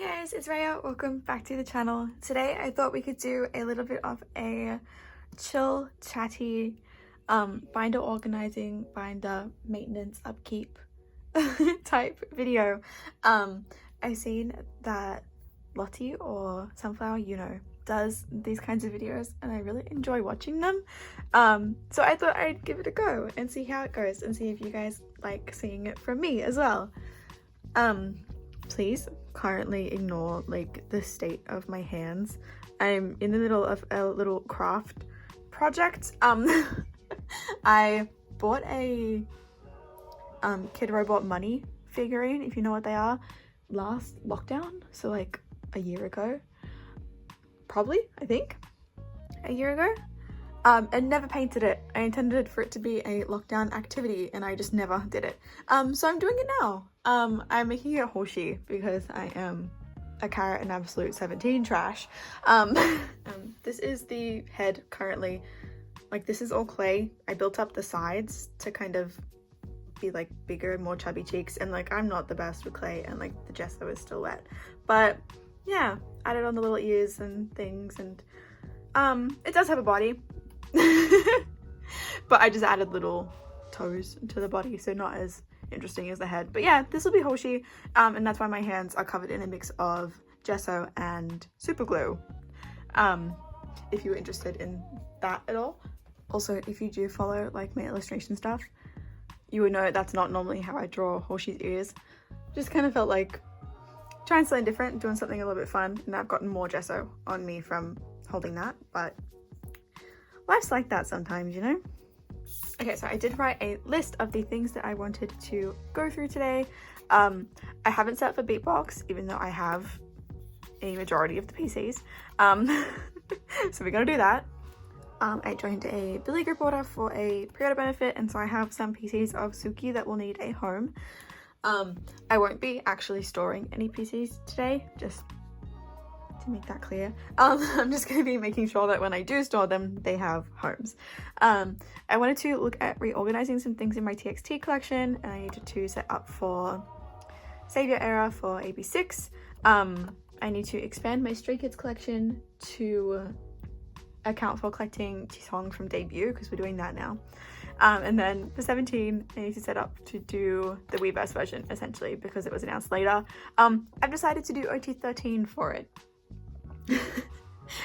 guys, it's Raya. Welcome back to the channel. Today I thought we could do a little bit of a chill, chatty, binder organizing, binder maintenance, upkeep type video. I've seen that Lottie or Sunflower, does these kinds of videos and I really enjoy watching them. So I thought I'd give it a go and see how it goes and see if you guys like seeing it from me as well. Please currently ignore like the state of my hands. I'm in the middle of a little craft project. I bought a Kid Robot money figurine, if you know what they are, last lockdown, so like a year ago, probably, I think a year ago, and never painted it. I intended for it to be a lockdown activity and I just never did it. So I'm doing it now. I'm making it Hoshi because I am a carrot and absolute 17 trash. This is the head currently. Like, this is all clay. I built up the sides to kind of be like bigger, more chubby cheeks, and like I'm not the best with clay and like the gesso is still wet, but yeah, added on the little ears and things, and it does have a body. But I just added little toes to the body, so not as interesting as the head. But yeah, this will be Hoshi, and that's why my hands are covered in a mix of gesso and super glue, if you were interested in that at all. Also, if you do follow like my illustration stuff, you would know that's not normally how I draw Hoshi's ears. Just kind of felt like trying something different, doing something a little bit fun, and I've gotten more gesso on me from holding that, but life's like that sometimes, you know? Okay, so I did write a list of the things that I wanted to go through today. I haven't set up for beatbox, even though I have a majority of the PCs. So we're gonna do that. I joined a Billy group order for a pre-order benefit, and so I have some PCs of Suki that will need a home. I won't be actually storing any PCs today, just to make that clear. I'm just going to be making sure that when I do store them, they have homes. I wanted to look at reorganizing some things in my TXT collection, and I needed to set up for Savior Era for AB6. I need to expand my Stray Kids collection to account for collecting T-Song from debut, because we're doing that now. And then for 17, I need to set up to do the Weverse version, essentially, because it was announced later. I've decided to do OT13 for it.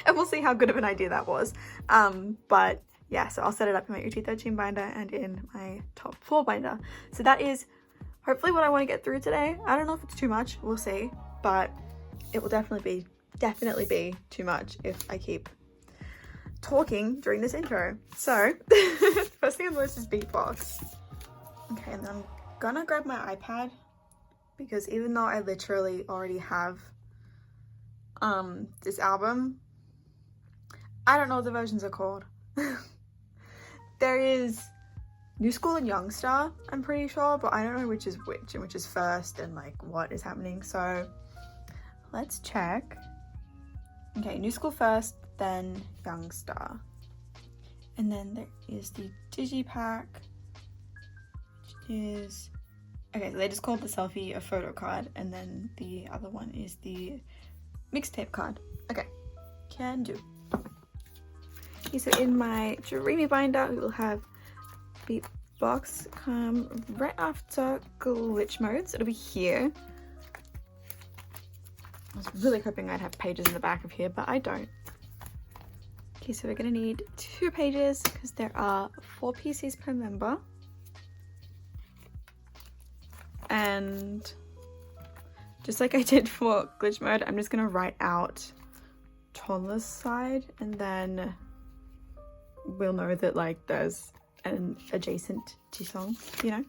And we'll see how good of an idea that was. But yeah, so I'll set it up in my OT13 binder and in my top 4 binder. So that is hopefully what I want to get through today. I don't know if it's too much, we'll see, but it will definitely be too much if I keep talking during this intro. So first thing on the list is beatbox. Okay, and then I'm gonna grab my iPad, because even though I literally already have this album, I don't know what the versions are called. There is New School and Youngstar, I'm pretty sure, but I don't know which is which and which is first and like what is happening, so let's check. Okay, New School first, then Youngstar, and then there is the Digipack, which is, okay, so they just called the selfie a photo card, and then the other one is the mixtape card. Okay, can do. Okay, so in my Dreamy binder, we will have beatbox come right after glitch modes. It'll be here. I was really hoping I'd have pages in the back of here, but I don't. Okay, so we're gonna need 2 pages because there are 4 PCs per member. And just like I did for glitch mode, I'm just gonna write out Tonla's side, and then we'll know that like there's an adjacent T-Song, you know?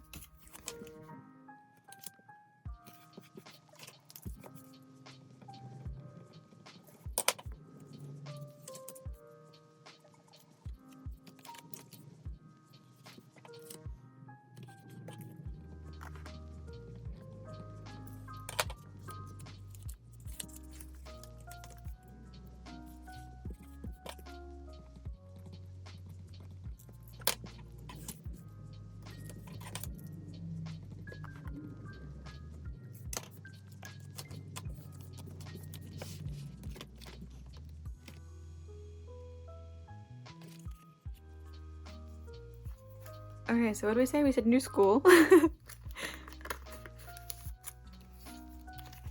Okay, so what do we say? We said new school.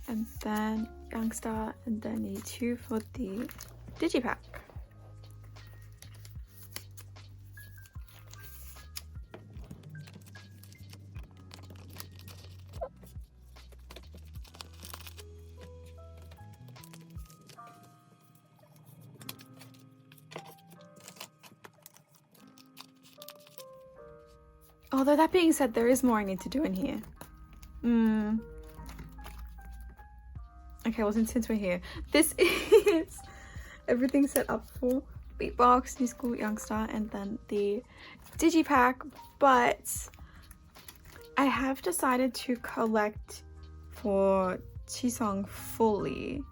And then Youngster, and then the 2 for the digipack. Although that being said, there is more I need to do in here. Okay, well since we're here, this is everything set up for Beatbox, New School, Youngster, and then the digipack. But I have decided to collect for Chisong fully.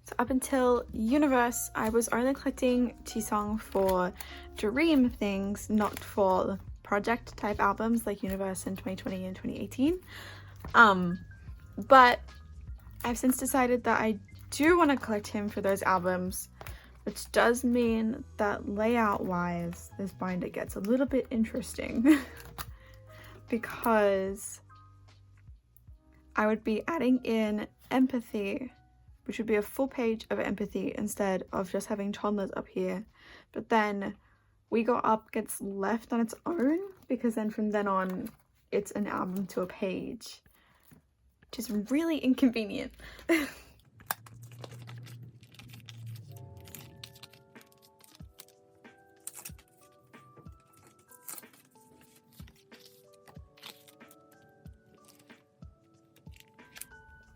So up until Universe, I was only collecting Chisong for dream things, not for project type albums like Universe in 2020 and 2018. But I've since decided that I do want to collect him for those albums, which does mean that layout wise this binder gets a little bit interesting because I would be adding in empathy, which would be a full page of empathy instead of just having toddlers up here. But then We Go Up gets left on its own because then from then on it's an album to a page, which is really inconvenient.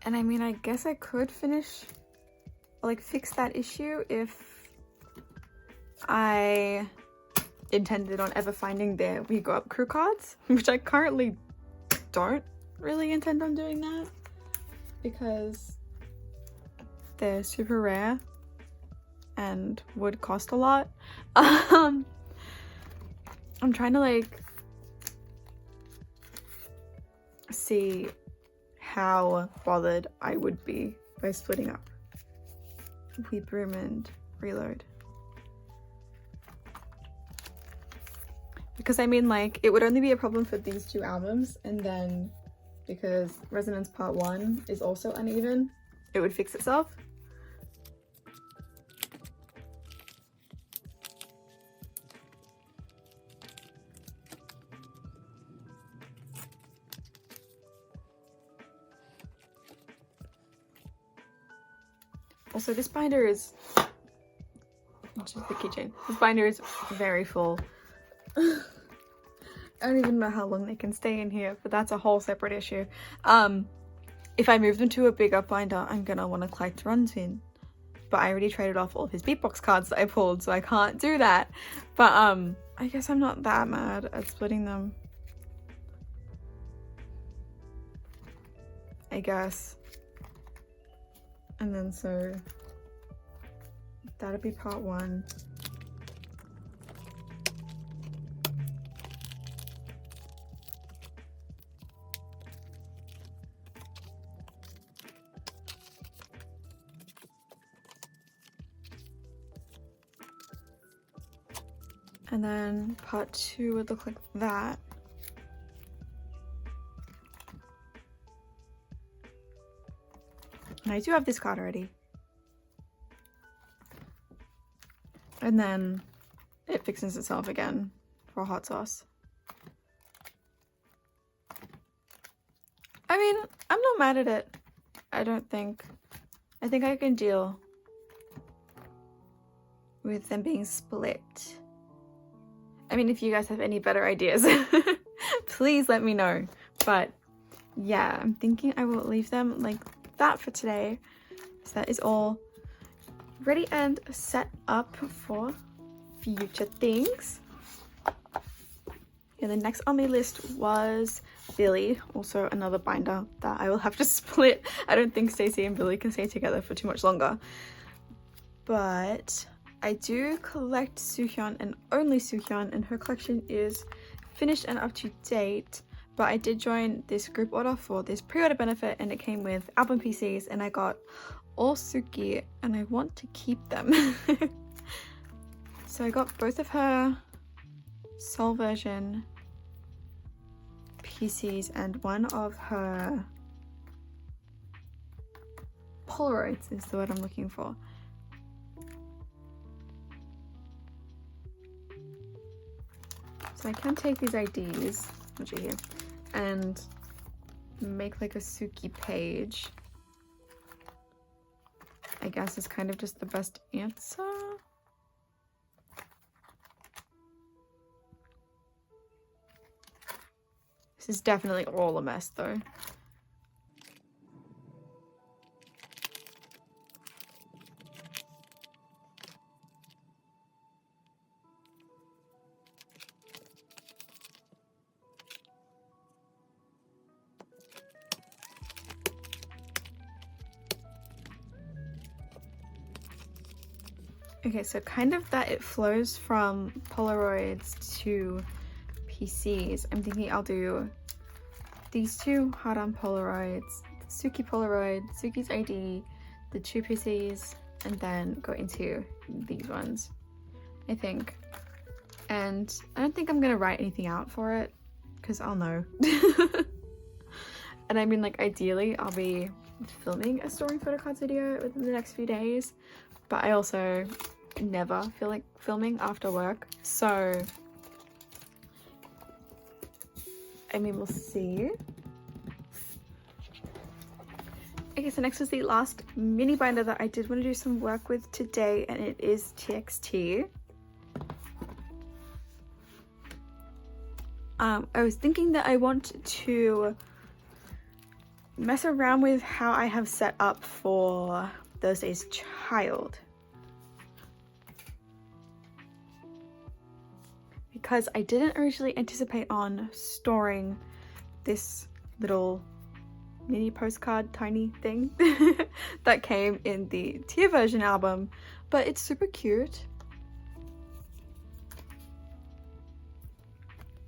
And I mean, I guess I could finish, like, fix that issue if I intended on ever finding their We Go Up crew cards, which I currently don't really intend on doing that because they're super rare and would cost a lot. I'm trying to, like, see how bothered I would be by splitting up Weep Room and Reload. Because I mean, like, it would only be a problem for these 2 albums, and then because Resonance Part 1 is also uneven, it would fix itself. Also, this binder is, which is the keychain, this binder is very full. I don't even know how long they can stay in here, but that's a whole separate issue. If I move them to a bigger binder, I'm gonna want to collect Runzin, but I already traded off all of his beatbox cards that I pulled, so I can't do that. But I guess I'm not that mad at splitting them, I guess. And then so that'd be part 1. And then part 2 would look like that. And I do have this card already. And then it fixes itself again for hot sauce. I mean, I'm not mad at it. I don't think. I think I can deal with them being split. I mean, if you guys have any better ideas, please let me know. But yeah, I'm thinking I will leave them like that for today. So that is all ready and set up for future things. And the next on my list was Billy, also another binder that I will have to split. I don't think Stacey and Billy can stay together for too much longer. But I do collect Soohyun and only Soohyun, and her collection is finished and up to date. But I did join this group order for this pre-order benefit, and it came with album PCs, and I got all Suki, and I want to keep them. So I got both of her Soul version PCs and one of her Polaroids is the word I'm looking for. So I can take these IDs, which are here, and make like a Suki page. I guess is kind of just the best answer. This is definitely all a mess though. Okay, so kind of that it flows from Polaroids to PCs. I'm thinking I'll do these two hard-on Polaroids, the Suki Polaroid, Suki's ID, the two PCs, and then go into these ones, I think. And I don't think I'm gonna write anything out for it, because I'll know. And I mean, like, ideally I'll be filming a storing photo cards video within the next few days, but I also never feel like filming after work, so I mean, we'll see. Okay, so next is the last mini binder that I did want to do some work with today, and it is TXT. I was thinking that I want to mess around with how I have set up for Thursday's child, because I didn't originally anticipate on storing this little mini postcard tiny thing that came in the tier version album, but it's super cute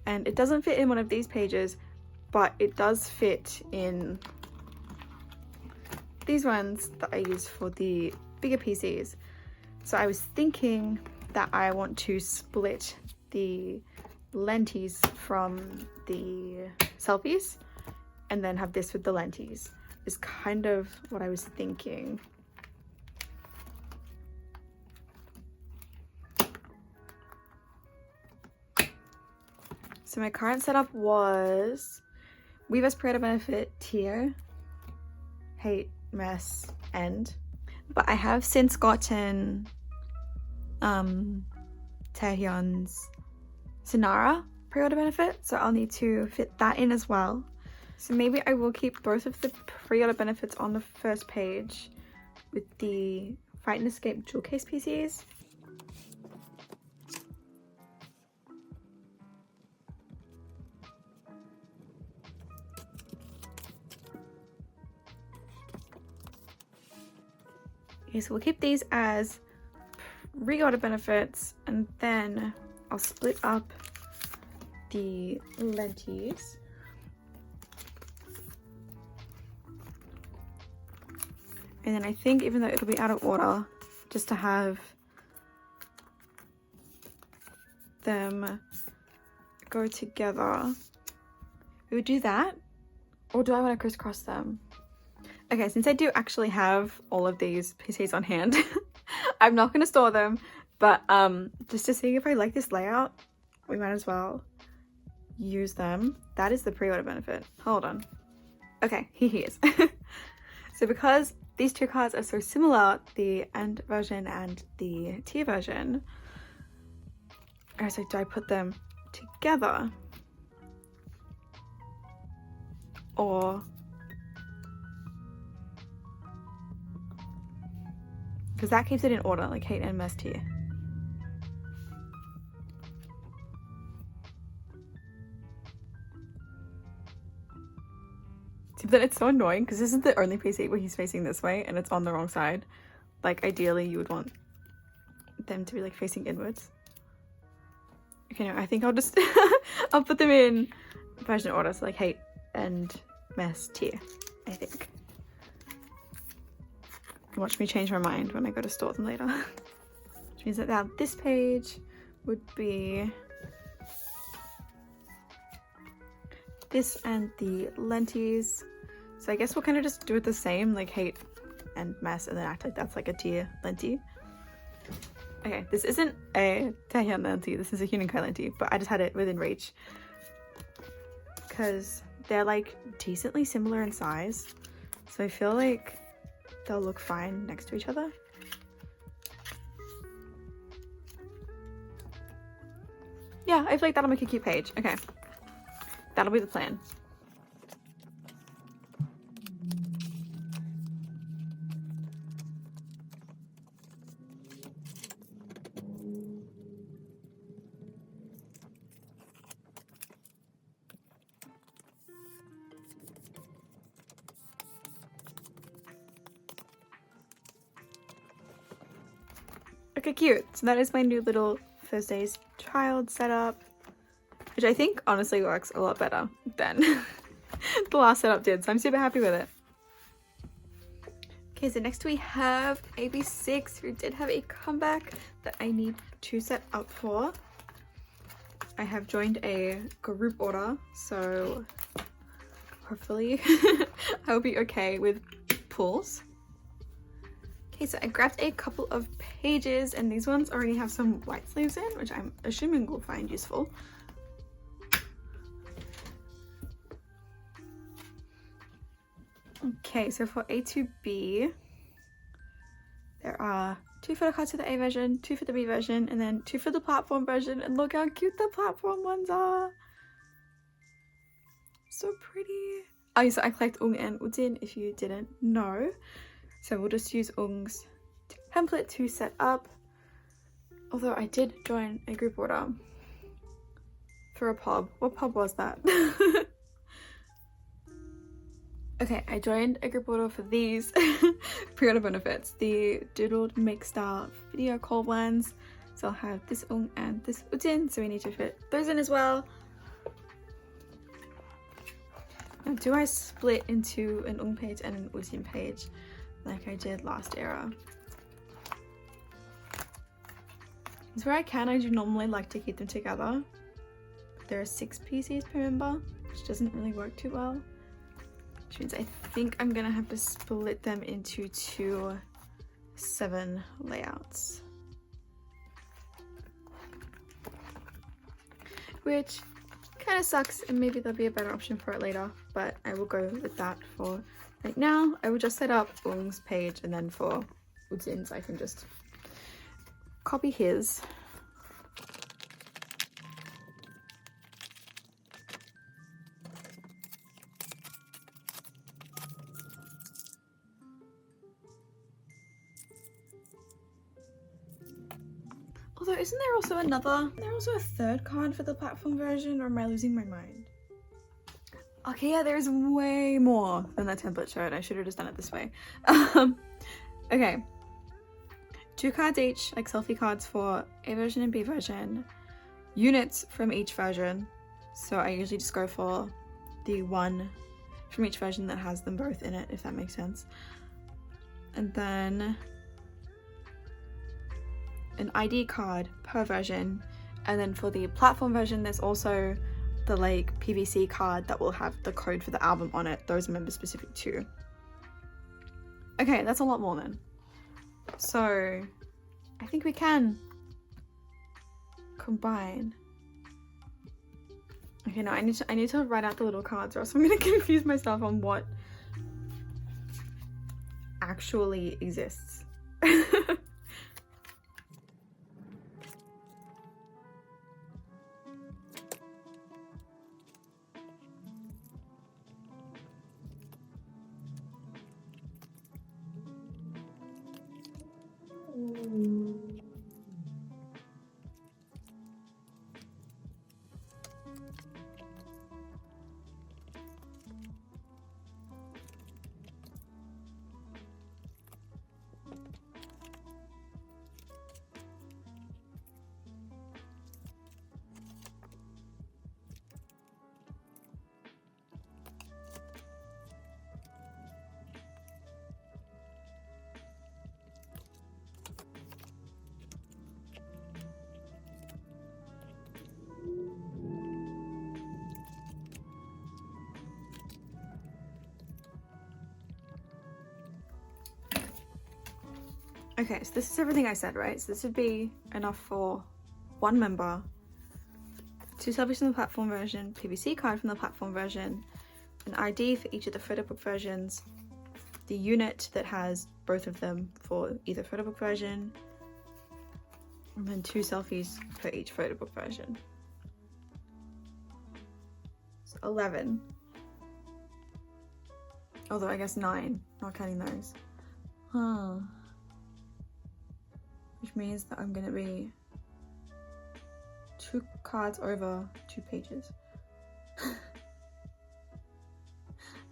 and it doesn't fit in one of these pages, but it does fit in these ones that I use for the bigger PCs. So I was thinking that I want to split the lenties from the selfies and then have this with the lenties, is kind of what I was thinking. So my current setup was Weaver's Creator Benefit tier, hate, mess, end. But I have since gotten Taehyun's Sinara pre-order benefit, so I'll need to fit that in as well. So maybe I will keep both of the pre-order benefits on the first page with the Fight and Escape jewel case PCs. Okay, so we'll keep these as reorder benefits, and then I'll split up the lenties. And then I think, even though it'll be out of order, just to have them go together, we would do that. Or do I want to crisscross them? Okay, since I do actually have all of these PCs on hand, I'm not going to store them, but just to see if I like this layout, we might as well use them. That is the pre-order benefit. Hold on. Okay, here he is. So because these two cards are so similar, the end version and the tier version, I was like, do I put them together? Or... because that keeps it in order, like hate and mess tier. But it's so annoying because this is the only PC where he's facing this way and it's on the wrong side. Like, ideally you would want them to be like facing inwards. Okay, no, I think I'll just I'll put them in version order, so like hate and mess tier, I think. Watch me change my mind when I go to store them later. Which means that now this page would be this and the lenties. So I guess we'll kind of just do it the same, like hate and mess, and then act like that's like a tier lenti. Okay, this isn't a Taehyun lenti, this is a Huening Kai lenti, but I just had it within reach because they're like decently similar in size, so I feel like they'll look fine next to each other. Yeah, I feel like that'll make a cute page. Okay, that'll be the plan. Okay, cute. So that is my new little first day's child setup, which I think honestly works a lot better than the last setup did, so I'm super happy with it. Okay, so next we have AB6, who did have a comeback that I need to set up for. I have joined a group order, so hopefully I'll be okay with pulls. Okay, so I grabbed a couple of pages, and these ones already have some white sleeves in, which I'm assuming we'll find useful. Okay, so for A to B, there are 2 photo cards for the A version, 2 for the B version, and then 2 for the platform version, and look how cute the platform ones are! So pretty! Oh, so I collect Ung and Ujin, if you didn't know. So we'll just use Ung's template to set up. Although I did join a group order for a pub. What pub was that? Okay, I joined a group order for these pre-order benefits. The doodled make style video call blends. So I'll have this Ung and this Ujin, so we need to fit those in as well. Now, do I split into an Ung page and an Ujin page like I did last era? It's where I can, I do normally like to keep them together. There are 6 PCs per member, which doesn't really work too well. Which means I think I'm gonna have to split them into 2 7 layouts. Which kind of sucks, and maybe there'll be a better option for it later, but I will go with that for right now. I will just set up Ung's page, and then for Ujin's I can just copy his. Although, isn't there also a third card for the platform version, or am I losing my mind? Okay, yeah, there's way more than that template showed. I should have just done it this way. Okay. 2 cards each, like selfie cards for A version and B version. Units from each version. So I usually just go for the one from each version that has them both in it, if that makes sense. And then an ID card per version, and then for the platform version there's also the like PVC card that will have the code for the album on it. Those are member specific too. Okay, that's a lot more then. So I think we can combine. Okay, no, I need to write out the little cards, or else I'm gonna confuse myself on what actually exists. Okay, so this is everything I said, right? So this would be enough for one member, 2 selfies from the platform version, PVC card from the platform version, an ID for each of the photo book versions, the unit that has both of them for either photo book version, and then 2 selfies for each photo book version. So 11. Although I guess 9, not counting those. Huh. Which means that I'm gonna be 2 cards over 2 pages.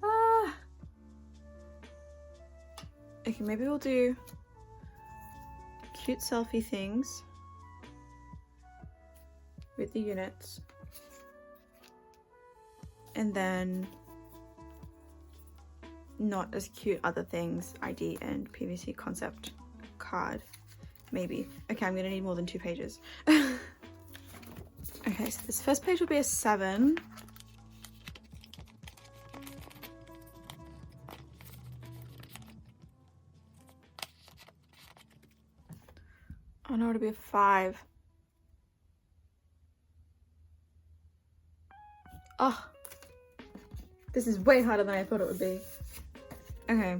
Ah. Okay, maybe we'll do cute selfie things with the units, and then not as cute other things, ID and PVC concept card. Maybe. Okay, I'm gonna need more than 2 pages. Okay, so this first page will be a 7. Oh no, it'll be a 5. Oh, this is way harder than I thought it would be. Okay.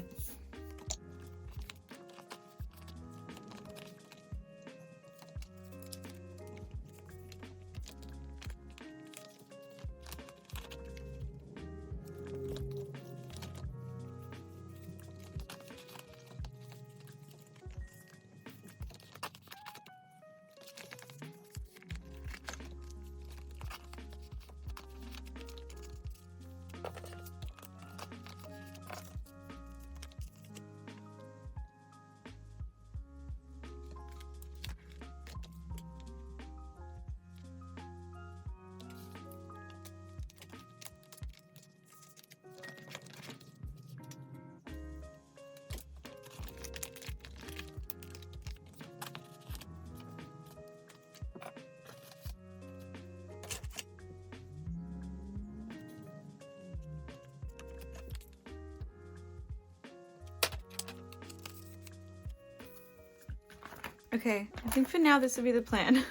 Okay, I think for now this will be the plan.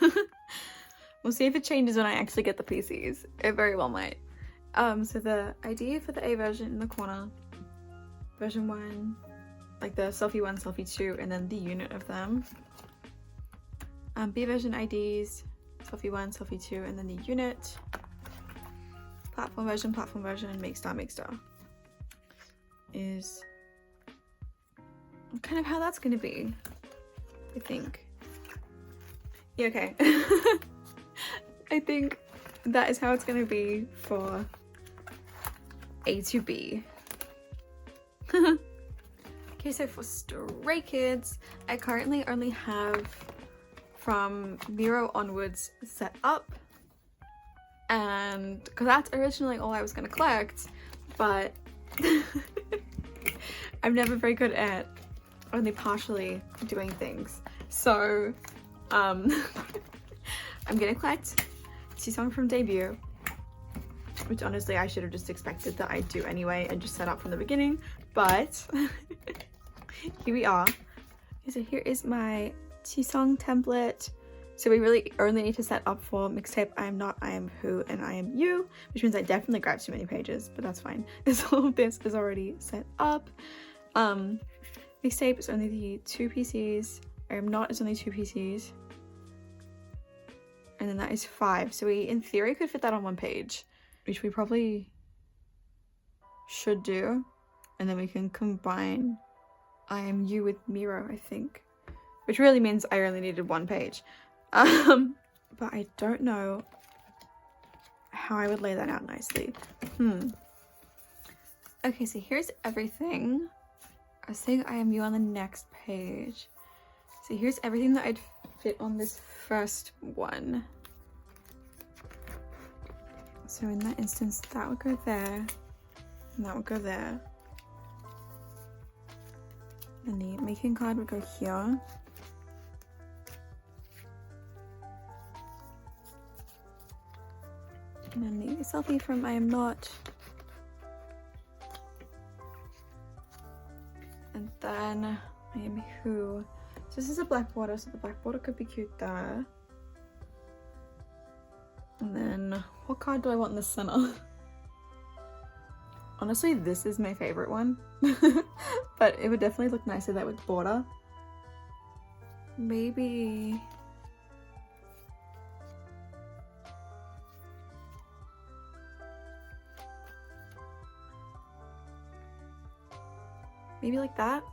We'll see if it changes when I actually get the PCs. It very well might. So the idea for the A version in the corner, version 1, like the selfie 1, selfie 2, and then the unit of them. B version IDs, selfie 1, selfie 2, and then the unit. Platform version, make star is kind of how that's going to be, I think. Yeah, okay. I think that is how it's going to be for A to B. Okay, so for Stray Kids, I currently only have from Miro onwards set up, and because that's originally all I was going to collect, but I'm never very good at only partially doing things, so I'm gonna collect Song from debut, which honestly I should have just expected that I'd do anyway and just set up from the beginning, but here we are. Okay, so here is my Song template. So we really only need to set up for mixtape I Am Not, I Am Who, and I Am You, which means I definitely grabbed too many pages, but that's fine because all of this is already set up. Mixtape is only the 2 PCs. I Am Not is only 2 PCs. And then that is 5. So we, in theory, could fit that on 1 page, which we probably should do. And then we can combine I Am You with Miro, I think. Which really means I only needed 1 page. But I don't know how I would lay that out nicely. Okay, so here's everything. I was saying I Am You on the next page. So here's everything that I'd fit on this first one. So in that instance, that would go there, and that would go there. And the making card would go here. And then the selfie from I Am Not. And then I Am Who. So this is a black border, so the black border could be cute there. And then what card do I want in the center? Honestly, this is my favorite one. But it would definitely look nicer that with border. Maybe like that.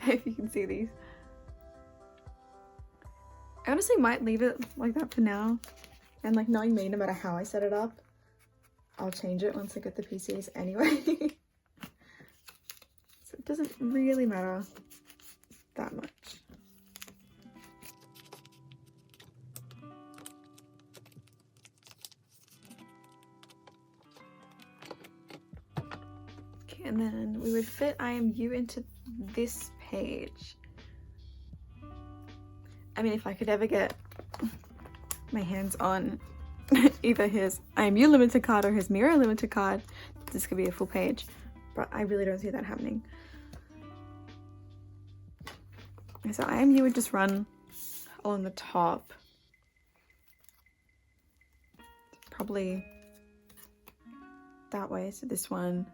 If you can see these. I honestly might leave it like that for now. And like, knowing me, no matter how I set it up, I'll change it once I get the PCs anyway. So it doesn't really matter that much. Okay, and then we would fit I Am You into this page. I mean, if I could ever get my hands on either his I Am You limited card or his Mirror limited card, this could be a full page, but I really don't see that happening. So I Am You would just run along the top, probably that way. So this one,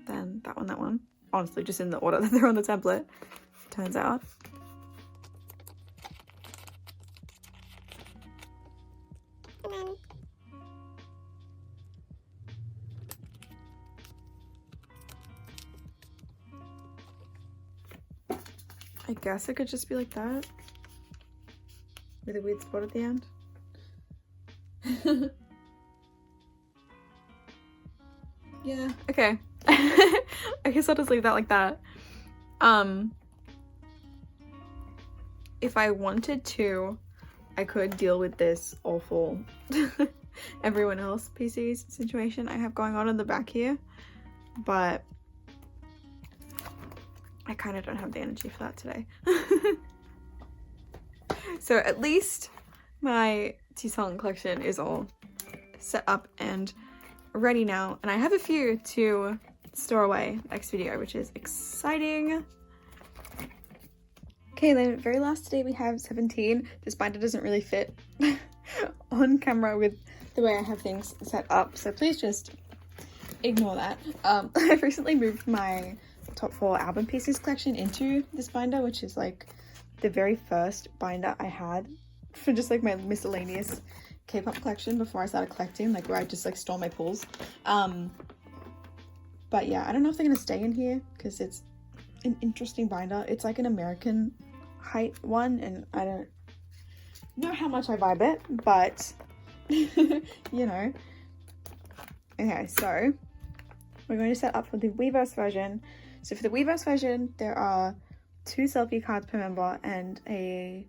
then that one. Honestly, just in the order that they're on the template, turns out. I guess it could just be like that, with a weird spot at the end. Yeah, okay. I guess I'll just leave that like that. If I wanted to, I could deal with this awful everyone else PCs situation I have going on in the back here, but I kind of don't have the energy for that today. So at least my T-Song collection is all set up and ready now, and I have a few to store away next video, which is exciting. Okay, then very last today we have 17. This binder doesn't really fit on camera with the way I have things set up, so please just ignore that. I've recently moved my top 4 album pieces collection into this binder, which is like the very first binder I had for just like my miscellaneous K-pop collection before I started collecting, like where I just like store my pulls. But yeah, I don't know if they're gonna stay in here because it's an interesting binder. It's like an American height one, and I don't know how much I vibe it, but you know. Okay, so we're going to set up for the Weverse version. So for the Weverse version, there are 2 selfie cards per member and a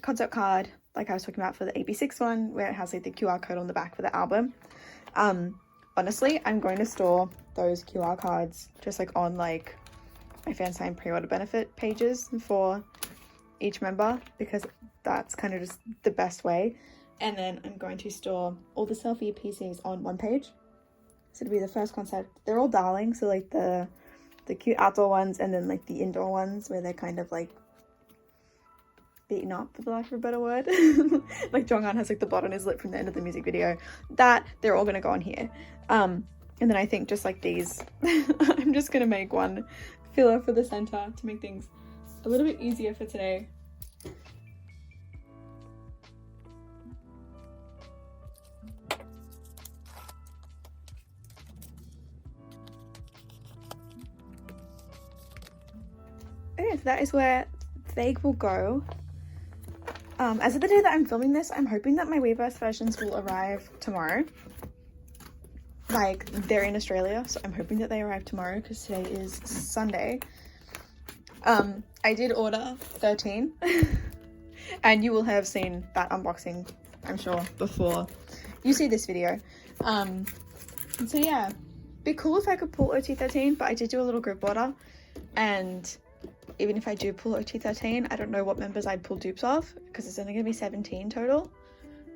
concept card, like I was talking about for the AB6 one, where it has like the QR code on the back for the album. Honestly, I'm going to store those QR cards just like on like my fansign pre-order benefit pages for each member, because that's kind of just the best way. And then I'm going to store all the selfie PCs on one page. So it'll be the first concept. They're all darling, so like the cute outdoor ones, and then like the indoor ones where they're kind of like beaten up, for the lack of a better word. Like Jonghan has like the blood on his lip from the end of the music video. That, they're all gonna go on here. And then I think just like these, I'm just gonna make one filler for the center to make things a little bit easier for today. Okay, so that is where they will go. As of the day that I'm filming this, I'm hoping that my Weverse versions will arrive tomorrow. Like, they're in Australia, so I'm hoping that they arrive tomorrow because today is Sunday. I did order 13 and you will have seen that unboxing, I'm sure, before you see this video. And so yeah, be cool if I could pull OT13, but I did do a little group order, and even if I do pull OT13, I don't know what members I'd pull dupes of, because it's only going to be 17 total,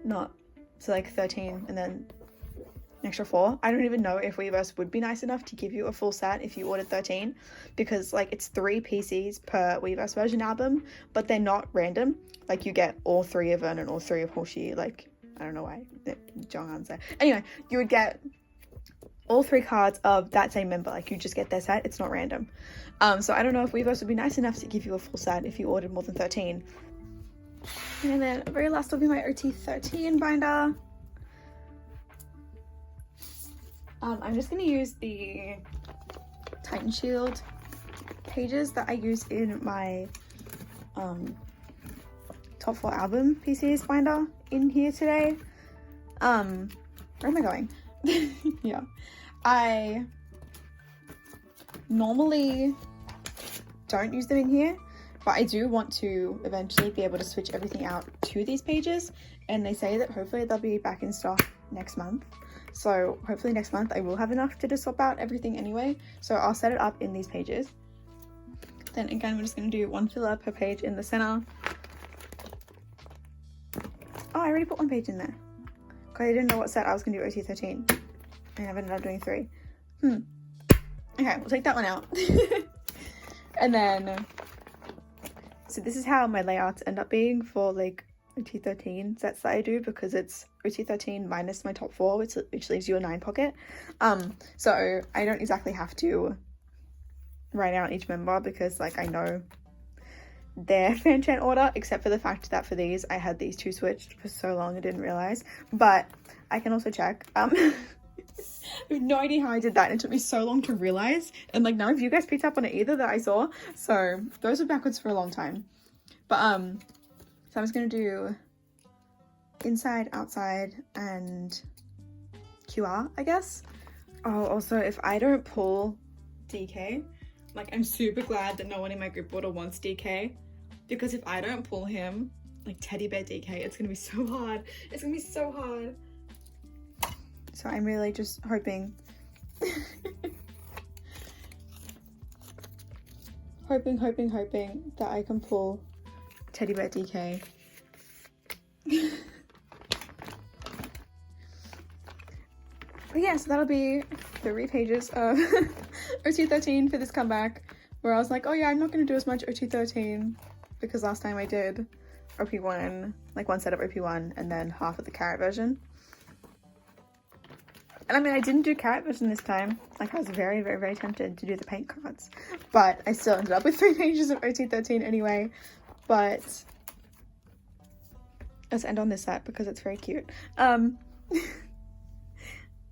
not, so like 13 and then an extra 4. I don't even know if Weverse would be nice enough to give you a full set if you ordered 13, because like it's 3 PCs per Weverse version album, but they're not random. Like you get all 3 of Vern and all 3 of Hoshi. Like I don't know why Jonghan's there. Anyway, you would get all 3 cards of that same member. Like you just get their set. It's not random. So I don't know if Weverse would be nice enough to give you a full set if you ordered more than 13. And then very last will be my OT13 binder. I'm just going to use the Titan Shield pages that I use in my top 4 album PCs binder in here today. Where am I going? Yeah. I normally don't use them in here, but I do want to eventually be able to switch everything out to these pages, and they say that hopefully they'll be back in stock next month. So hopefully next month I will have enough to just swap out everything anyway. So I'll set it up in these pages. Then again, we're just going to do 1 filler per page in the center. Oh, I already put 1 page in there. Because I didn't know what set I was going to do OT13. And I've ended up doing 3. Okay, we'll take that one out. And then, so this is how my layouts end up being for like OT13 sets that I do, because it's OT13 minus my top 4, which leaves you a 9 pocket. So I don't exactly have to write out each member, because like I know their fan chant order, except for the fact that for these I had these 2 switched for so long I didn't realize, but I can also check. I have no idea how I did that, and it took me so long to realize, and like none of you guys picked up on it either that I saw, so those were backwards for a long time. But so I'm just gonna do inside, outside, and QR, I guess. Oh, also if I don't pull DK, like I'm super glad that no one in my group order wants DK, because if I don't pull him, like teddy bear DK, it's gonna be so hard. It's gonna be so hard. So I'm really just hoping, hoping that I can pull teddy bear DK. But yeah, so that'll be 3 pages of OT13 for this comeback, where I was like, oh yeah, I'm not going to do as much OT13, because last time I did OP1, like 1 set of OP1 and then half of the carrot version. And I mean, I didn't do carrot version this time. Like, I was very, very, very tempted to do the paint cards, but I still ended up with 3 pages of OT13 anyway. But let's end on this set because it's very cute.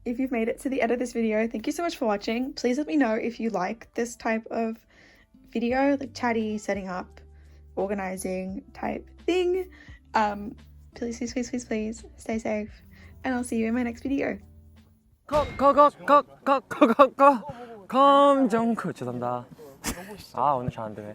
If you've made it to the end of this video, thank you so much for watching. Please let me know if you like this type of video, like chatty, setting up, organizing type thing. Please, please, please, please, please stay safe, and I'll see you in my next video. 검정크 죄송합니다. 아 오늘 잘 안 되네.